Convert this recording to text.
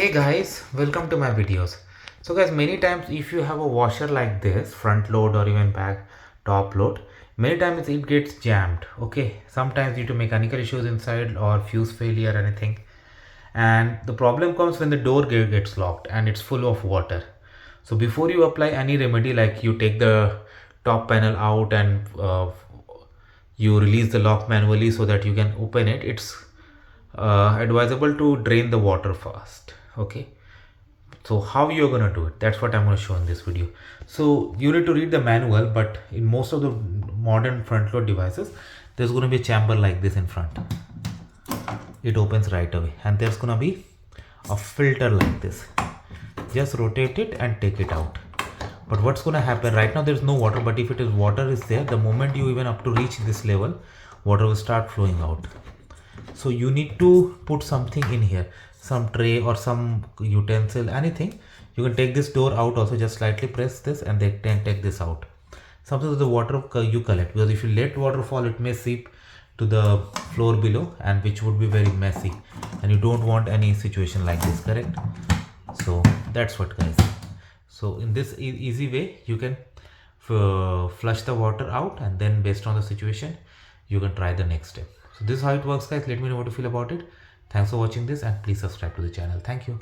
Hey guys, welcome to my videos. So guys, many times if you have a washer like this, front load or even back top load, many times it gets jammed. Okay, sometimes due to mechanical issues inside or fuse failure or anything, and the problem comes when the door gets locked and it's full of water. So before you apply any remedy, like you take the top panel out and you release the lock manually so that you can open it, it's advisable to drain the water first. Okay, so how you're gonna do it, that's what I'm going to show in this video. So you need to read the manual, but in most of the modern front load devices there's going to be a chamber like this in front. It opens right away, and there's going to be a filter like this. Just rotate it and take it out. But what's going to happen right now, there's no water, but if it is water is there, the moment you even up to reach this level, water will start flowing out. So you need to put something in here, some tray or some utensil, anything. You can take this door out also, just slightly press this and they can take this out. Sometimes the water you collect, because if you let water fall, it may seep to the floor below, and which would be very messy, and you don't want any situation like this, correct? So that's what guys. So in this easy way you can flush the water out, and then based on the situation you can try the next step. So this is how it works guys. Let me know what you feel about it. Thanks for watching this, and please subscribe to the channel. Thank you.